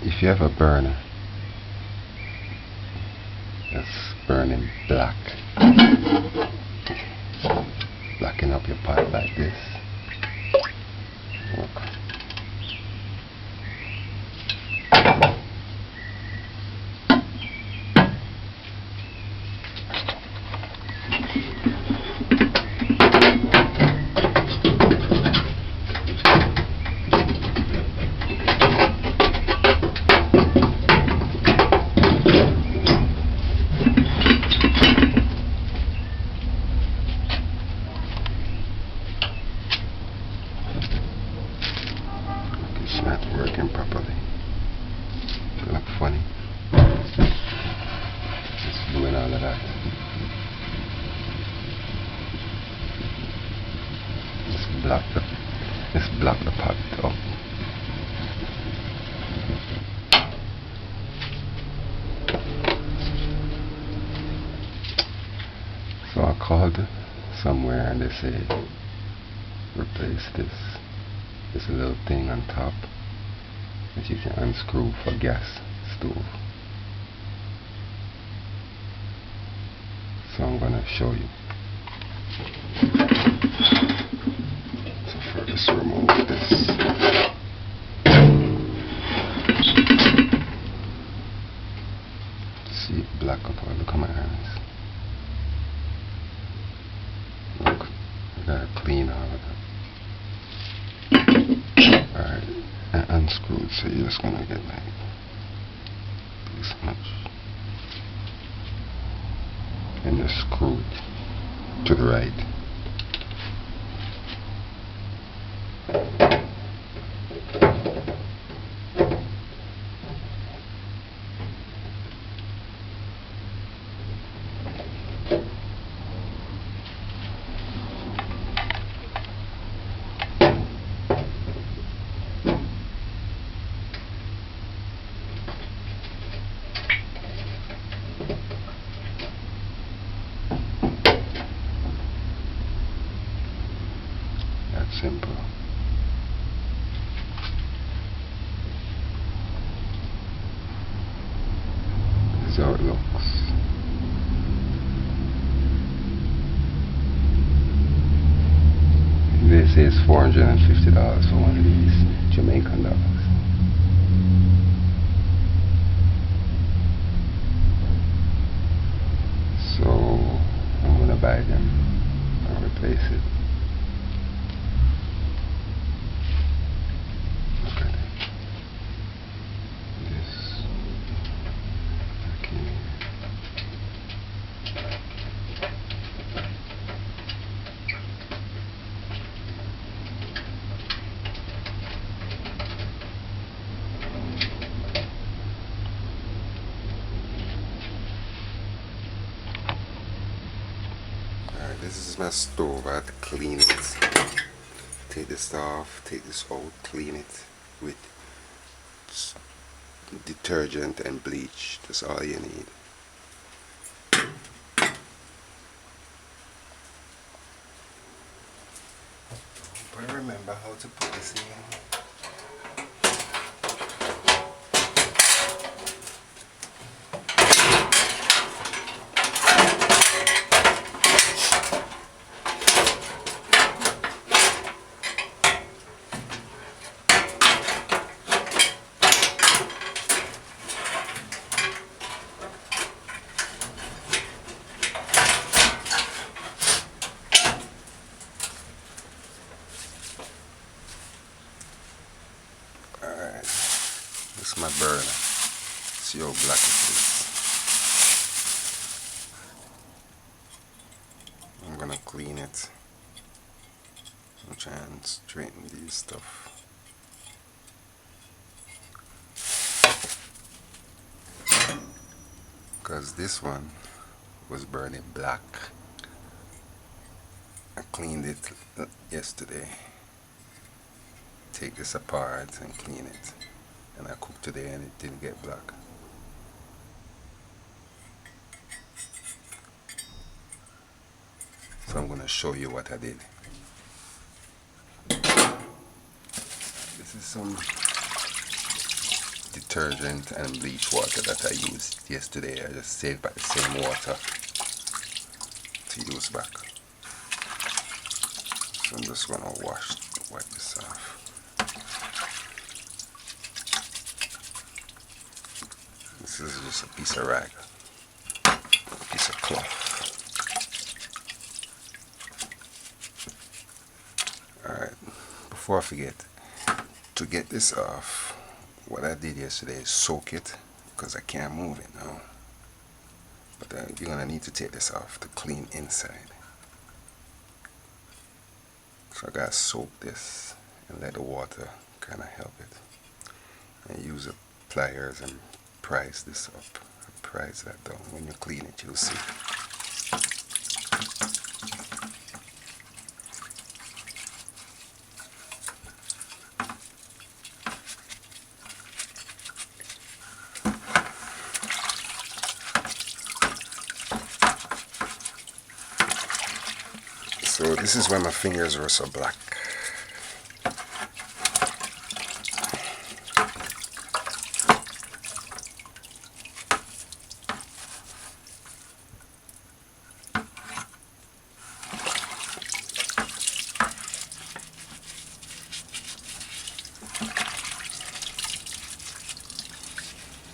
if you have a burner that's burning black, blacking up your pot like this, look. It's not working properly. It look funny. It's doing all of that. Let's block the pot up. So I called somewhere and they say replace this little thing on top that you can unscrew for gas stove. So I'm gonna show you. So first remove this. See it black up. Look at my hands. Look, I gotta clean all of that. Alright, and unscrewed, so you're just gonna get like this much. And just screw it to the right. Simple. This is how it looks. They say it's $450 for one of these Jamaican dollars. So I'm gonna buy them and replace it. This is my stove. I had to clean it. Take this off, take this out, clean it with detergent and bleach. That's all you need. But remember how to put this in. This is my burner. See how black it is. I'm gonna clean it. I'm trying to straighten these stuff. Because this one was burning black. I cleaned it yesterday. Take this apart and clean it. And I cooked today and it didn't get black. So I'm going to show you what I did. This is some detergent and bleach water that I used yesterday. I just saved back the same water to use back. So I'm just gonna wipe this off. This is just a piece of rag, a piece of cloth. Alright, before I forget, to get this off, what I did yesterday is soak it, because I can't move it now. But you're going to need to take this off to clean inside. So I got to soak this and let the water kind of help it. And use the pliers and prise this up. Prise that down. When you clean it, you'll see. So this is why my fingers were so black.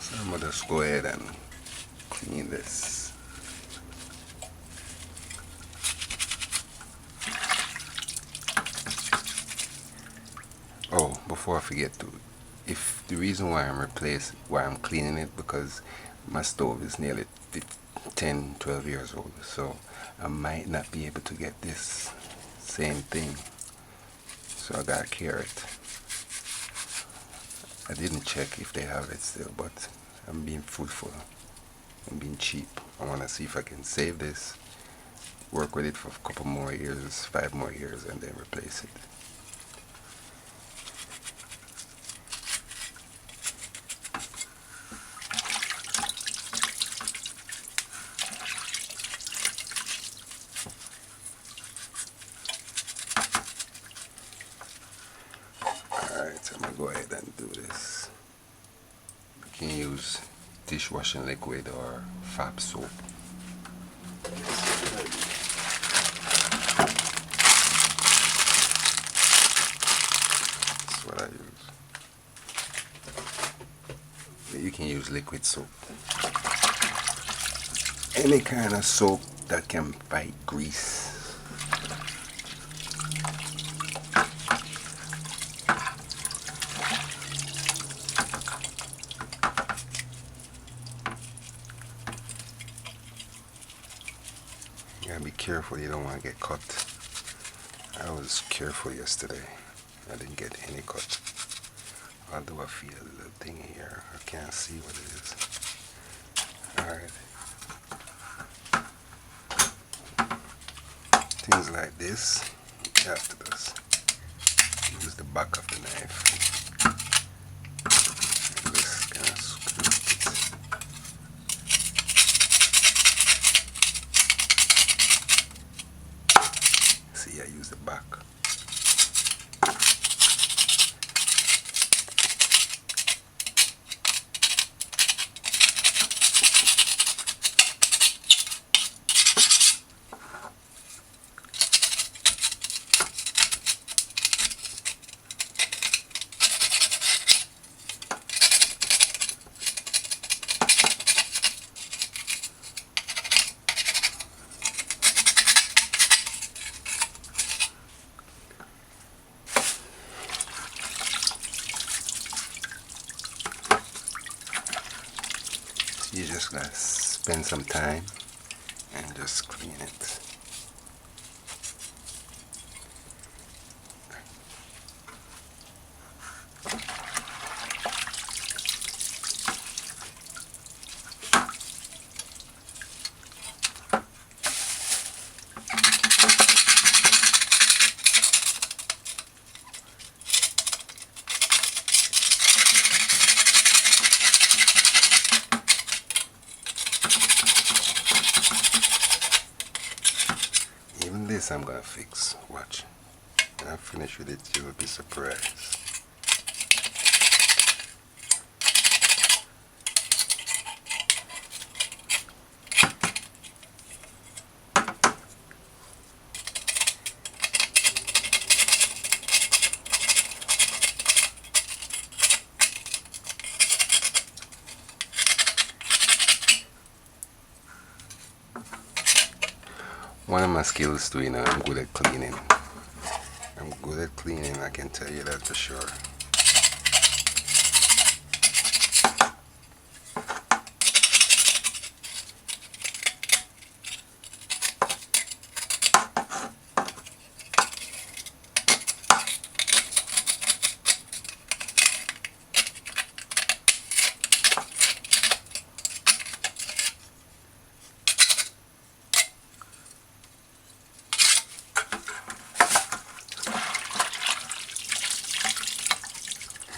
So I'm gonna just go ahead and clean this. Oh, before I forget to, if the reason why I'm cleaning it, because my stove is nearly 10-12 years old, so I might not be able to get this same thing, so I gotta cure it. I didn't check if they have it still, but I'm being fruitful. I'm being cheap. I want to see if I can save this, work with it for a couple more years, 5 more years, and then replace it. Alright, so I'm going to go ahead and do this. You can use dishwashing liquid or Fab soap. That's what I use. But you can use liquid soap. Any kind of soap that can fight grease. You gotta be careful, you don't want to get cut. I was careful yesterday. I didn't get any cut. Although I feel a little thing here. I can't see what it is. Alright. Things like this, you have to just use the back of the knife. And just kind of screw it. See, I use the back. You just gotta spend some time and just clean it. Even this I'm gonna fix. Watch. When I finish with it, you will be surprised. One of my skills too, I'm good at cleaning. I'm good at cleaning, I can tell you that for sure.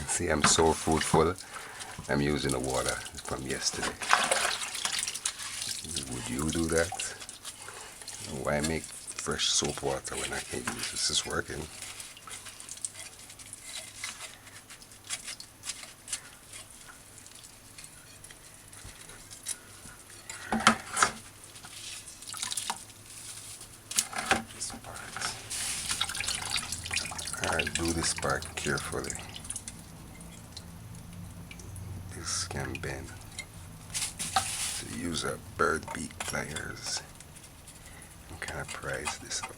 See, I'm so fruitful. I'm using the water from yesterday. Would you do that? Why make fresh soap water when I can use this? Is working. This part. Alright, do this part carefully. This can bend. So use a bird beak pliers and kind of prise this up.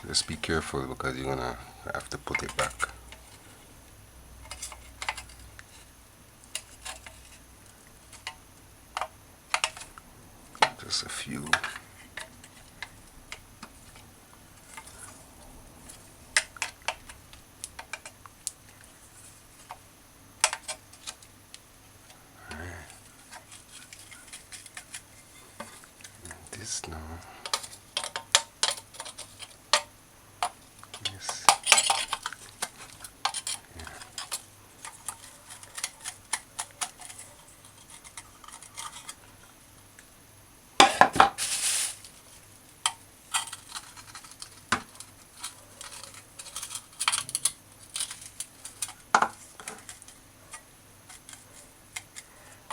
Just be careful because you're gonna have to put it back. Just a few. This now. Yes. Yeah.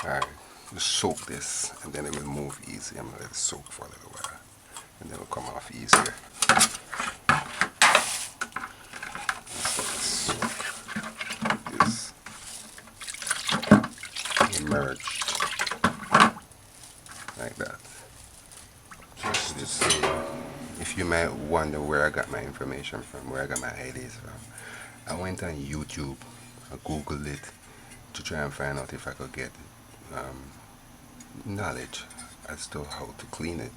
Alright, just soak this and then it will move easy. I'm gonna let it soak for a little while and then it will come off easier. Soak this emerged like that. Just if you might wonder where I got my information from, where I got my ideas from, I went on YouTube, I googled it to try and find out if I could get knowledge as to how to clean it.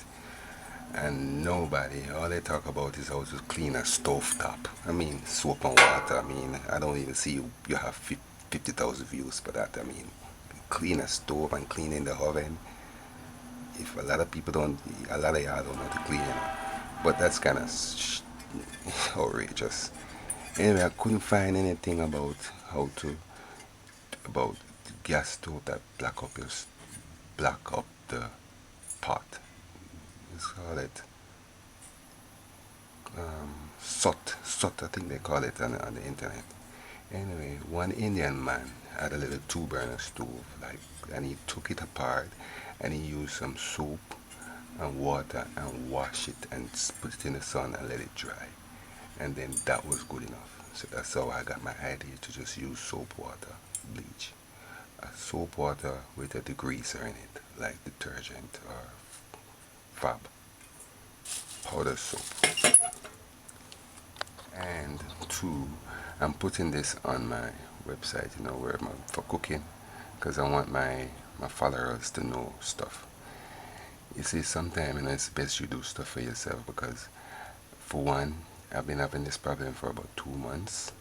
And nobody, all they talk about is how to clean a stove top. I mean, soap and water. I mean, I don't even see you have 50,000 views for that. I mean, clean a stove and cleaning the oven. If a lot of people don't, a lot of y'all don't know how to clean it. But that's kind of outrageous. Anyway, I couldn't find anything about how to, about the gas stove that black up the pot. Let's call it sot, I think they call it on the internet. Anyway, one Indian man had a little two-burner stove, and he took it apart and he used some soap and water and wash it and put it in the sun and let it dry, and then that was good enough. So that's how I got my idea to just use soap water, bleach, soap water with a degreaser in it, like detergent or fab, powder soap. And two, I'm putting this on my website, for cooking, because I want my followers to know stuff. You see, sometimes it's best you do stuff for yourself, because for one, I've been having this problem for about 2 months,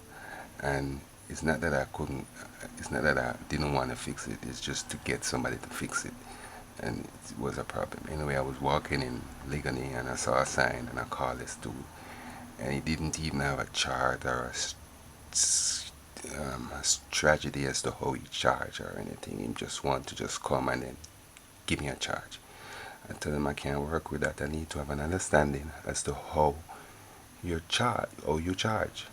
and it's not that I didn't want to fix it, it's just to get somebody to fix it, and it was a problem. Anyway, I was walking in Ligony and I saw a sign and I called this dude, and he didn't even have a chart or a strategy as to how he charge or anything. He just wanted to just come and then give me a charge. I tell them I can't work with that. I need to have an understanding as to how you charge.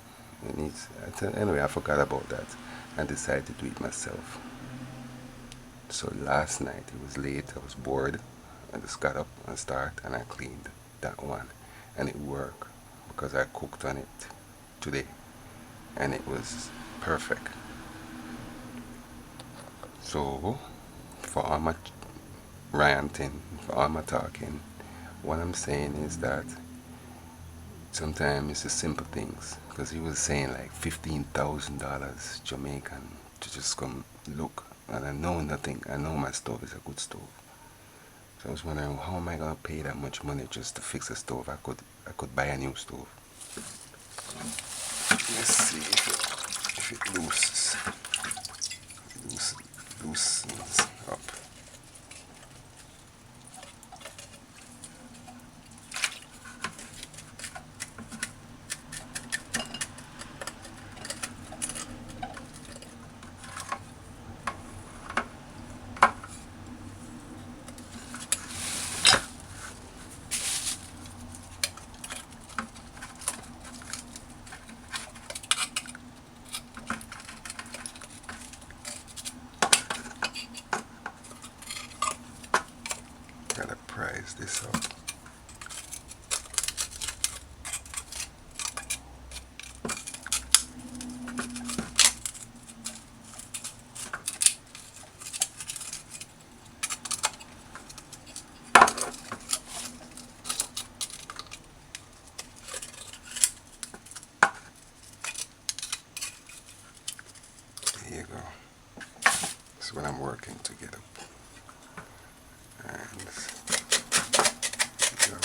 It needs. Anyway, I forgot about that and decided to do it myself. So last night it was late. I was bored. I just got up and started and I cleaned that one, and it worked because I cooked on it today, and it was perfect. So for all my ranting, for all my talking, what I'm saying is that sometimes it's the simple things. Because he was saying like $15,000 Jamaican to just come look, and I know nothing. I know my stove is a good stove. So I was wondering, how am I gonna pay that much money just to fix a stove? I could buy a new stove. Let's see if it loosens up. Gotta price this up. There you go. This is what I'm working to get up. And there you go.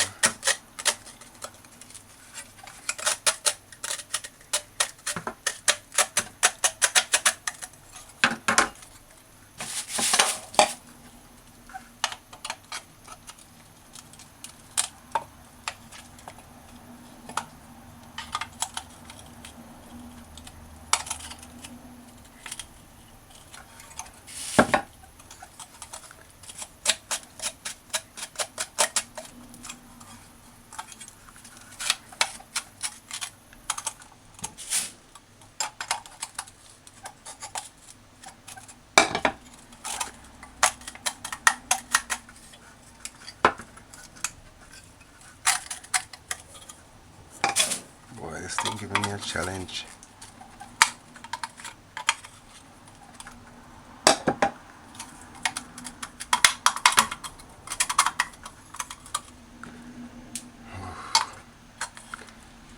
Boy, this thing giving me a challenge.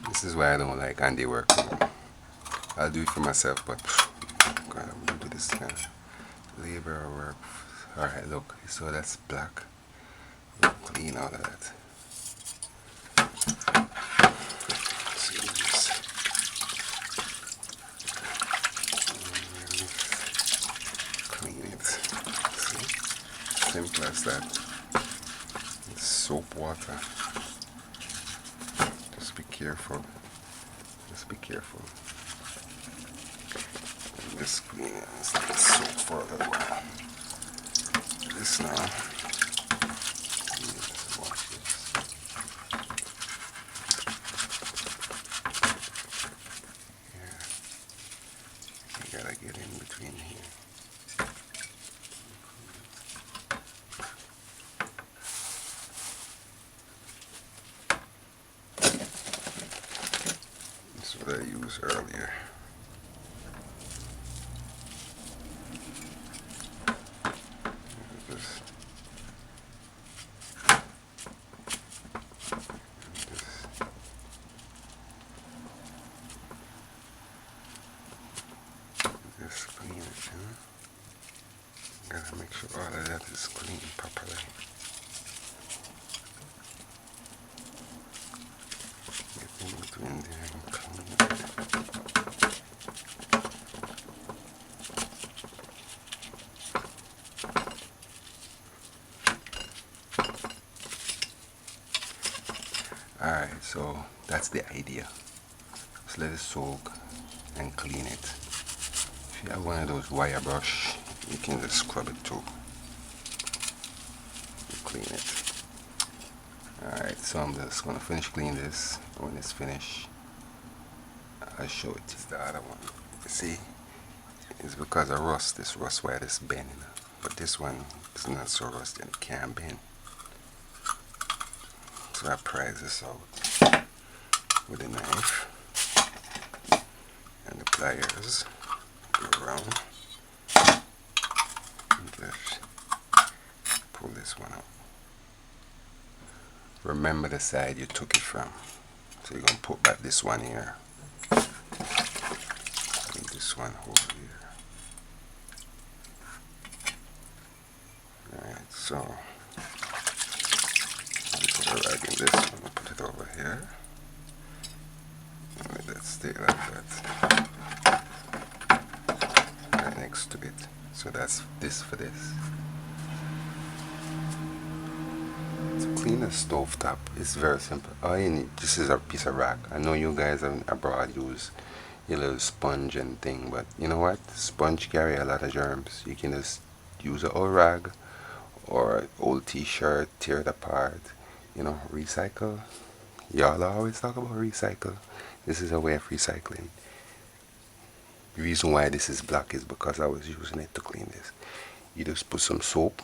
This is why I don't like handy work. I'll do it for myself, but God, I'm gonna do this kind of labor work. Alright, look, so that's black. Clean all of that. Clean it. See? Simple as that. It's soap water. Just be careful. Just be careful. And just clean it. It's like soap for a little while. This now. Let's wash this. Yeah. You gotta get in between here. This is what I used earlier. Just clean it, Gotta make sure all of that is clean properly. Get in between there and clean it. Alright, so that's the idea. Just let it soak and clean it. If you have one of those wire brush, you can just scrub it too. You clean it. So I'm just gonna finish cleaning this. When it's finished, I'll show it. It's the other one. You see, it's because of rust. This rust wire is bending, but this one is not so rusty and it can't bend. So I prise this out with a knife and the pliers. Go around and just pull this one out. Remember the side you took it from. So you're gonna put back this one here and this one over here. Alright, so put a rag in this one and put it over here. Let that stay like that. Right next to it. So that's this for this. To clean a stove top is very simple. All you need, this is a piece of rag. I know you guys abroad use your little sponge and thing, but you know what? Sponge carry a lot of germs. You can just use an old rag or old t-shirt, tear it apart, you know, recycle. Y'all always talk about recycle. This is a way of recycling. The reason why this is black is because I was using it to clean this. You just put some soap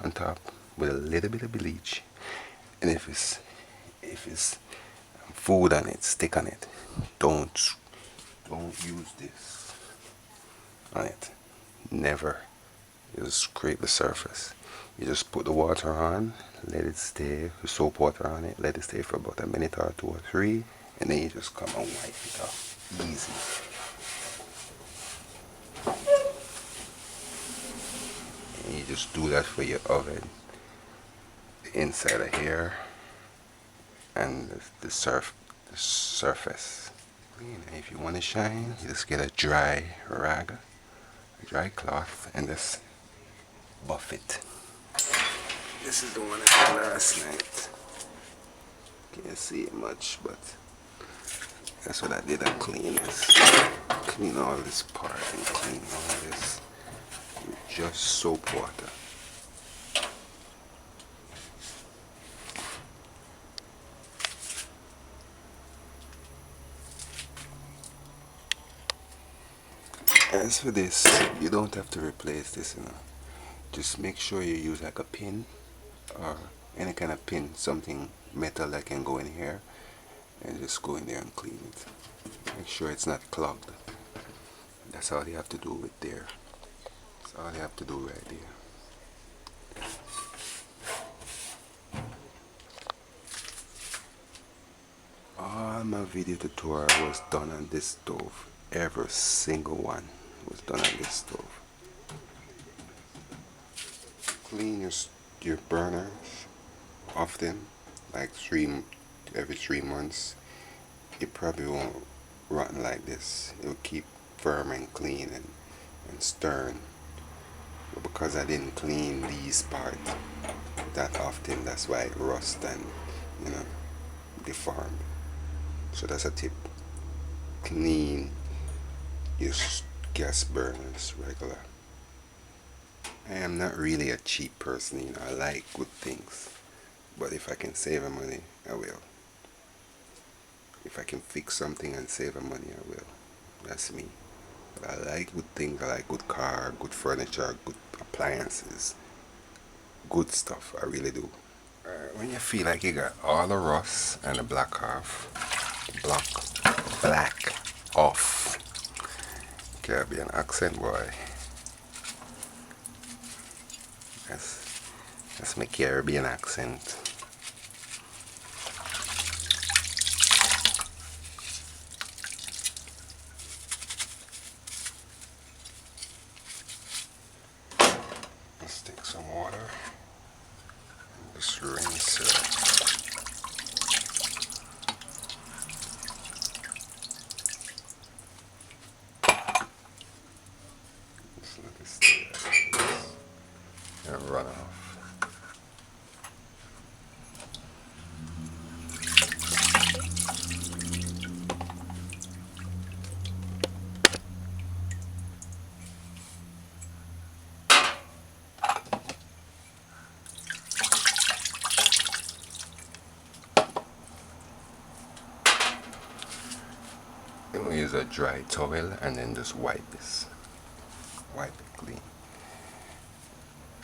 on top with a little bit of bleach, and if it's food on it, stick on it. Don't use this on it. Never. You just scrape the surface. You just put the water on, let it stay, the soap water on it, let it stay for about a minute or 2 or 3, and then you just come and wipe it off. Easy. And you just do that for your oven, the inside of here, and the surface. And if you want to shine, you just get a dry rag, a dry cloth, and just buff it. This is the one I did last night. Can't see it much, but that's what I did. I clean this. Clean all this part and clean all this with just soap water. As for this, you don't have to replace this, you know. Just make sure you use like a pin or any kind of pin, something metal that can go in here, and just go in there and clean it. Make sure it's not clogged. That's all you have to do with there. That's all you have to do right there. All my video tutorial was done on this stove. Every single one was done on this stove. Clean your burners often, like every 3 months. It probably won't rotten like this. It will keep firm and clean and stern. But because I didn't clean these parts that often, that's why it rust and, you know, deformed. So that's a tip. Clean your gas burners regular. I am not really a cheap person, you know. I like good things, but if I can save money, I will. If I can fix something and save money, I will. That's me. But I like good things. I like good car, good furniture, good appliances, good stuff. I really do. When you feel like you got all the rust and the black off, black off. Caribbean accent, boy. That's my Caribbean accent. Let's take some water and just rinse it. Just let it stay like this and run off. use a dry towel and then just wipe this. Wipe it clean.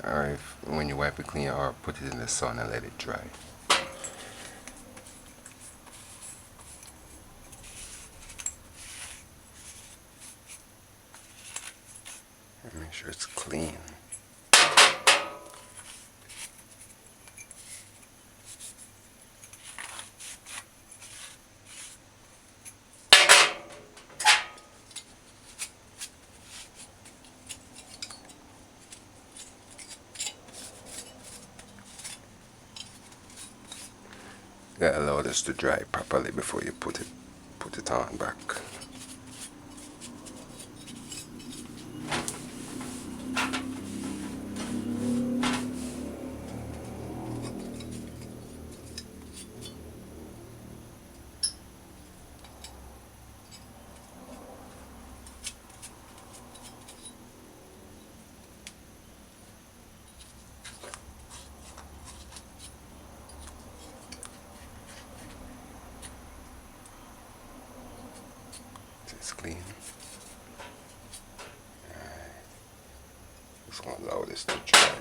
Or if when you wipe it clean, or put it in the sun and let it dry. And make sure it's clean. You gotta allow this to dry properly before you put it on back. It's clean. Alright. Just want to allow this to dry.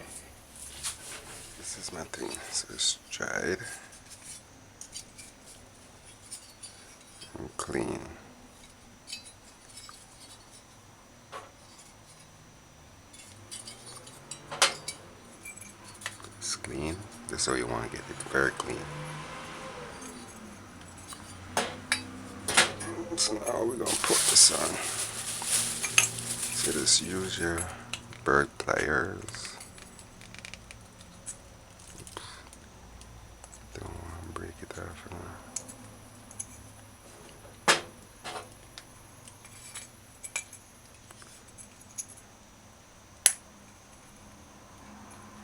This is my thing. So it's dried and clean. It's clean. This is how you want to get it, very clean. So now we're going to put this on. So just use your bird pliers. Oops. Don't want to break it off now.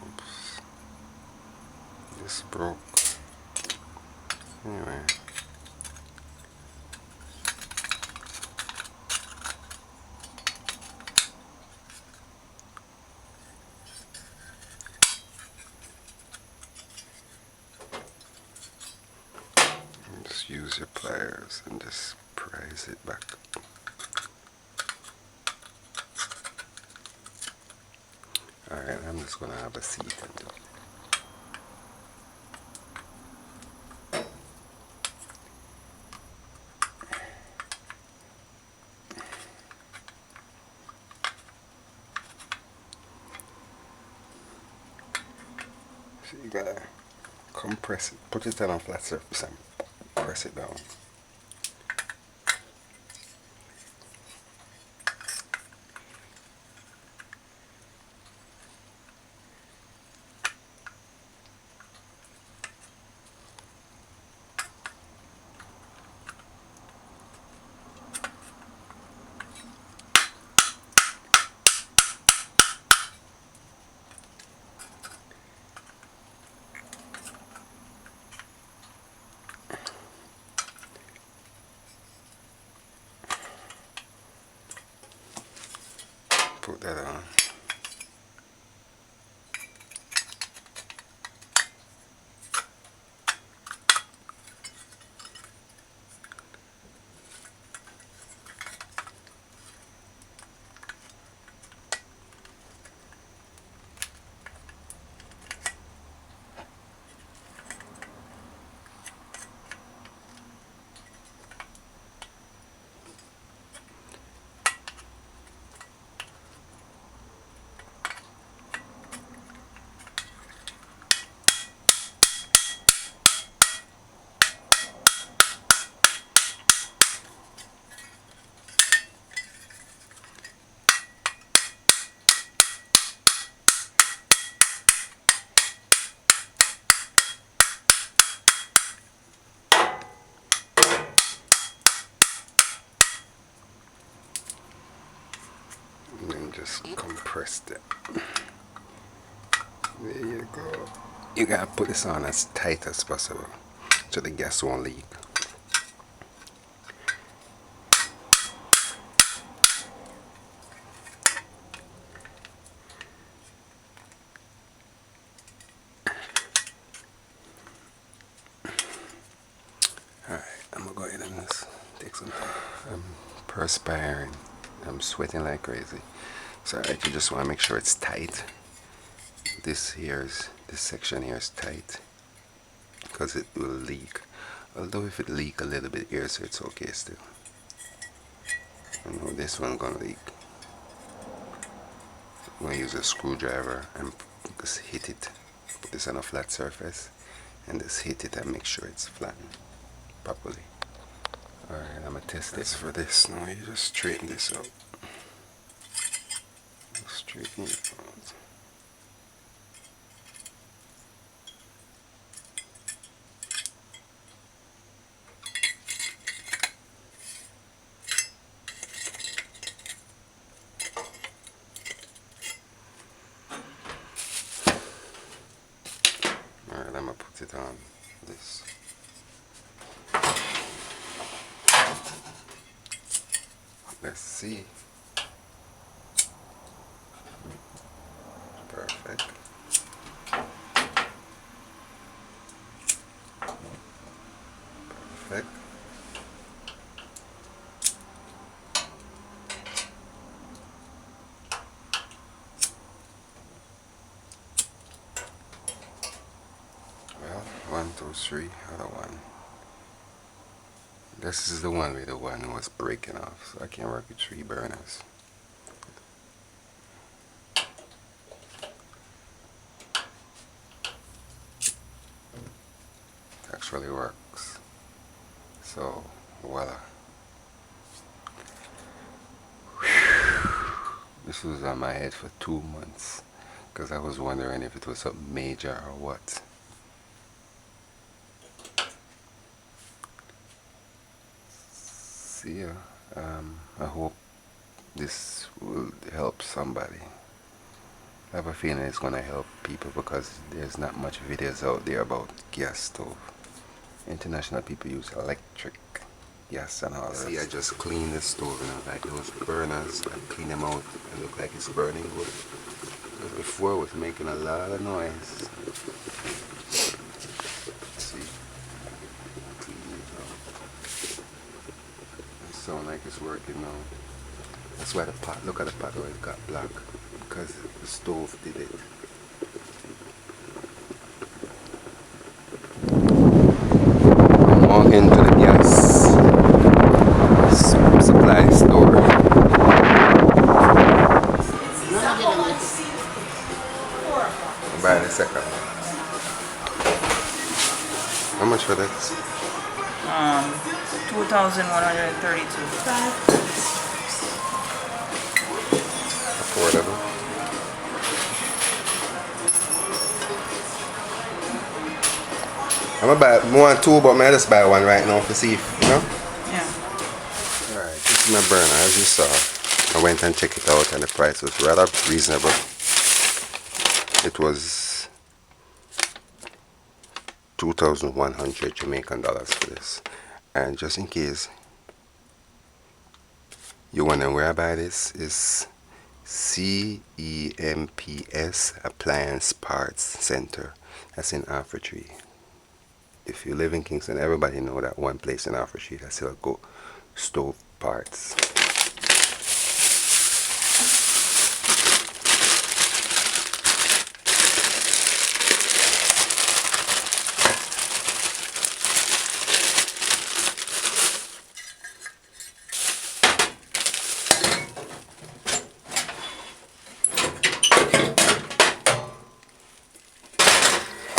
Oops. This broke. Anyway. Just use your pliers and just prise it back. Alright, I'm just going to have a seat and do it. So you gotta compress it, put it on a flat surface and press it down. Put that on. And then just compress it. There you go. You gotta put this on as tight as possible so the gas won't leak. Alright, I'm gonna go ahead and just take some. I'm perspiring. I'm sweating like crazy. So I just want to make sure it's tight. This section here is tight because it will leak. Although if it leak a little bit here, so it's okay still. I know this one's gonna leak. I'm gonna use a screwdriver and just hit it. Put this on a flat surface and just hit it and make sure it's flattened properly. Alright, I'm gonna test this for this. Now you just straighten this out. Straighten it out. Alright, I'm gonna put it on this. Let's see. Perfect. Perfect. Well, 1, 2, 3, other one. This is the one where the one was breaking off, so I can work with 3 burners. It actually works. So, voila. This was on my head for 2 months because I was wondering if it was something major or what. See ya. I hope this will help somebody. I have a feeling it's going to help people because there's not much videos out there about gas stove. International people use electric gas and all that. See, I just cleaned the stove, you know, like those burners. I clean them out. It look like it's burning good. Because before it was making a lot of noise. See, clean it out. It sounds like it's working now. That's why the pot, look at the pot where it got black. Because the stove did it. I'm walking to the gas supply store. I'll buy it in a second. How much for that? 2,132. Affordable. I'm gonna buy more than 2, but I just buy one right now to see if, you know? Yeah. Alright, this is my burner, as you saw. I went and checked it out and the price was rather reasonable. It was 2,100 Jamaican dollars for this. And just in case you wonder where I buy this, is CEMPS Appliance Parts Center. That's in Alfred Street. If you live in Kingston, everybody know that one place in Alfred Street that sells go stove parts.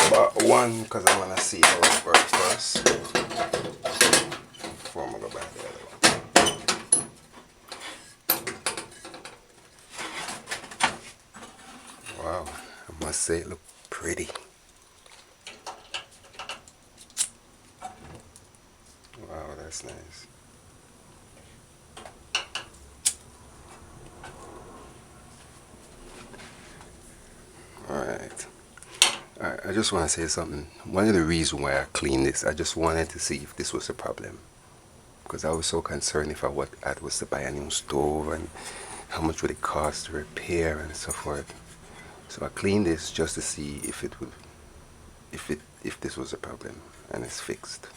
But one, because I want to see how it works first before I'm going to go back the other one. Wow, I must say it look pretty. Wow, that's nice. Alright. I just want to say something. One of the reasons why I cleaned this, I just wanted to see if this was a problem. Because I was so concerned if I was to buy a new stove and how much would it cost to repair and so forth. So I cleaned this just to see if it would, if this was a problem, and it's fixed.